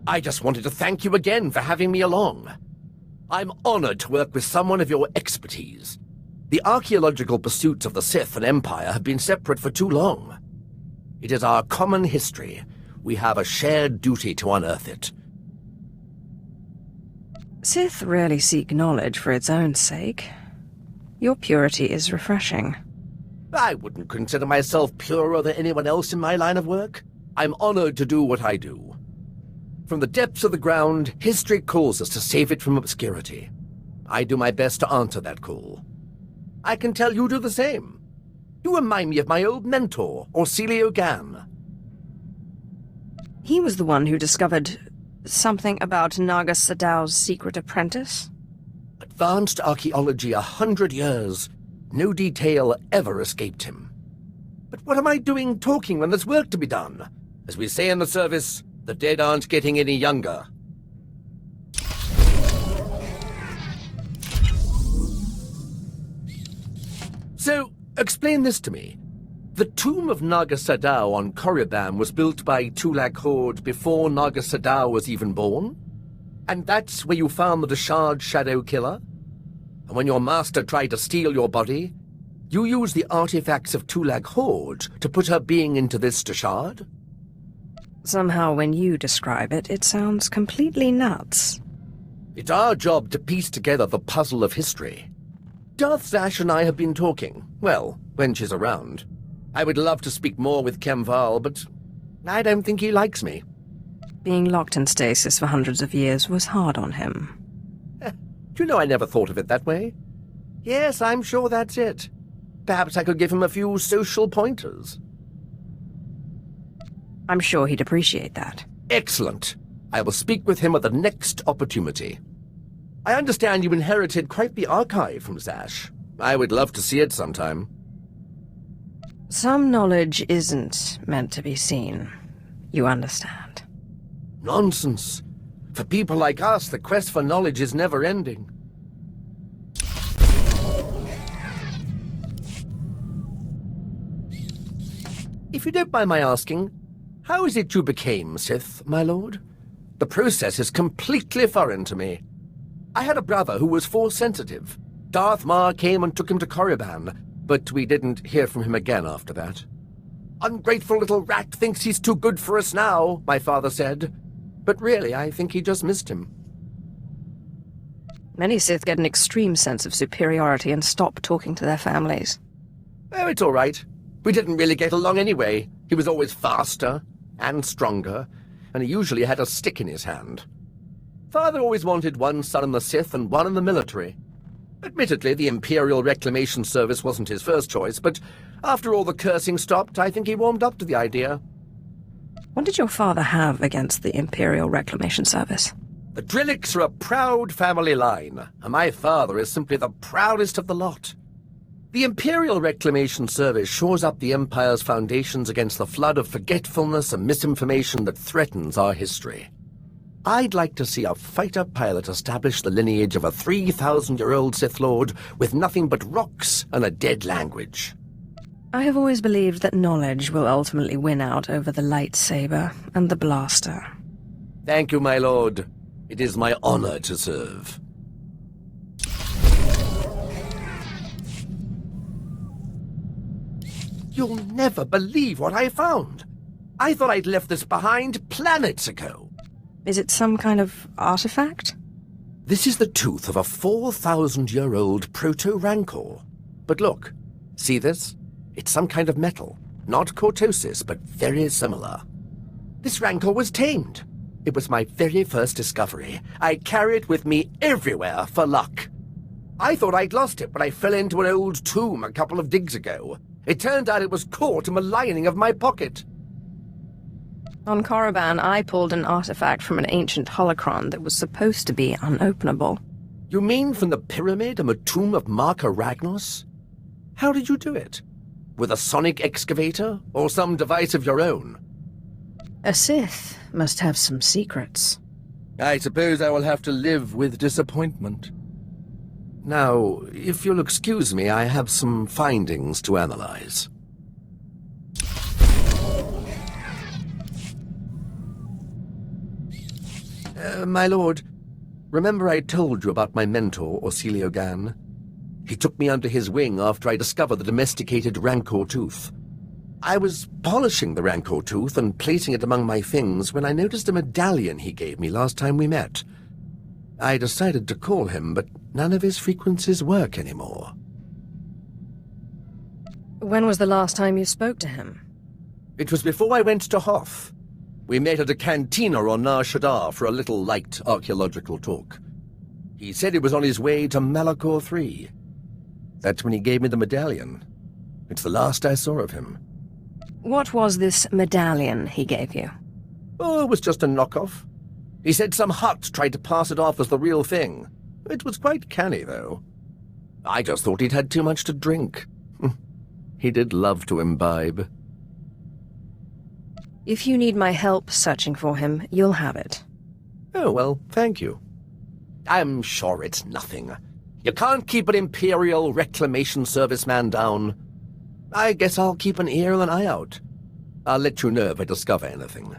I just wanted to thank you again for having me along. I'm honored to work with someone of your expertise. The archaeological pursuits of the Sith and Empire have been separate for too long. It is our common history. We have a shared duty to unearth it. Sith rarely seek knowledge for its own sake. Your purity is refreshing. I wouldn't consider myself purer than anyone else in my line of work. I'm honored to do what I do. From the depths of the ground, history calls us to save it from obscurity. I do my best to answer that call. I can tell you do the same. You remind me of my old mentor, Orsilio Gan. He was the one who discovered something about Naga Sadow's secret apprentice? Advanced archaeology 100 years. No detail ever escaped him. But what am I doing talking when there's work to be done? As we say in the service, the dead aren't getting any younger. So, explain this to me. The tomb of Naga Sadow on Korriban was built by Tulak Horde before Naga Sadow was even born? And that's where you found the Deshard Shadow Killer? And when your master tried to steal your body, you used the artifacts of Tulak Horde to put her being into this Deshard? Somehow when you describe it, it sounds completely nuts. It's our job to piece together the puzzle of history. Darth Zash and I have been talking, well, when she's around. I would love to speak more with Kemval, but I don't think he likes me. Being locked in stasis for hundreds of years was hard on him. Do you know I never thought of it that way? Yes, I'm sure that's it. Perhaps I could give him a few social pointers. I'm sure he'd appreciate that. Excellent. I will speak with him at the next opportunity. I understand you inherited quite the archive from Zash. I would love to see it sometime. Some knowledge isn't meant to be seen. You understand. Nonsense. For people like us, the quest for knowledge is never-ending. If you don't mind my asking, how is it you became Sith, my lord? The process is completely foreign to me. I had a brother who was Force-sensitive. Darth Mar came and took him to Korriban, but we didn't hear from him again after that. Ungrateful little rat thinks he's too good for us now, my father said. But really, I think he just missed him. Many Sith get an extreme sense of superiority and stop talking to their families. Oh, it's all right. We didn't really get along anyway. He was always faster and stronger, and he usually had a stick in his hand. Father always wanted one son in the Sith and one in the military. Admittedly, the Imperial Reclamation Service wasn't his first choice, but after all the cursing stopped, I think he warmed up to the idea. What did your father have against the Imperial Reclamation Service? The Drilliks are a proud family line, and my father is simply the proudest of the lot. The Imperial Reclamation Service shores up the Empire's foundations against the flood of forgetfulness and misinformation that threatens our history. I'd like to see a fighter pilot establish the lineage of a 3,000-year-old Sith Lord with nothing but rocks and a dead language. I have always believed that knowledge will ultimately win out over the lightsaber and the blaster. Thank you, my lord. It is my honor to serve. You'll never believe what I found. I thought I'd left this behind planets ago. Is it some kind of artifact? This is the tooth of a 4,000-year-old proto-rancor. But look, see this? It's some kind of metal. Not cortosis, but very similar. This rancor was tamed. It was my very first discovery. I carry it with me everywhere for luck. I thought I'd lost it when I fell into an old tomb a couple of digs ago. It turned out it was caught in the lining of my pocket. On Korriban, I pulled an artifact from an ancient holocron that was supposed to be unopenable. You mean from the pyramid and the tomb of Marka Ragnos? How did you do it? With a sonic excavator, or some device of your own? A Sith must have some secrets. I suppose I will have to live with disappointment. Now, if you'll excuse me, I have some findings to analyze. My lord, remember I told you about my mentor, Orsilio Gan? He took me under his wing after I discovered the domesticated rancor tooth. I was polishing the rancor tooth and placing it among my things when I noticed a medallion he gave me last time we met. I decided to call him, but none of his frequencies work anymore. When was the last time you spoke to him? It was before I went to Hoth. We met at a cantina on Nar Shaddaa for a little light archaeological talk. He said he was on his way to Malachor III. That's when he gave me the medallion. It's the last I saw of him. What was this medallion he gave you? Oh, it was just a knockoff. He said some Hutt tried to pass it off as the real thing. It was quite canny, though. I just thought he'd had too much to drink. He did love to imbibe. If you need my help searching for him, you'll have it. Oh, well, thank you. I'm sure it's nothing. You can't keep an Imperial Reclamation Service man down. I guess I'll keep an ear and an eye out. I'll let you know if I discover anything.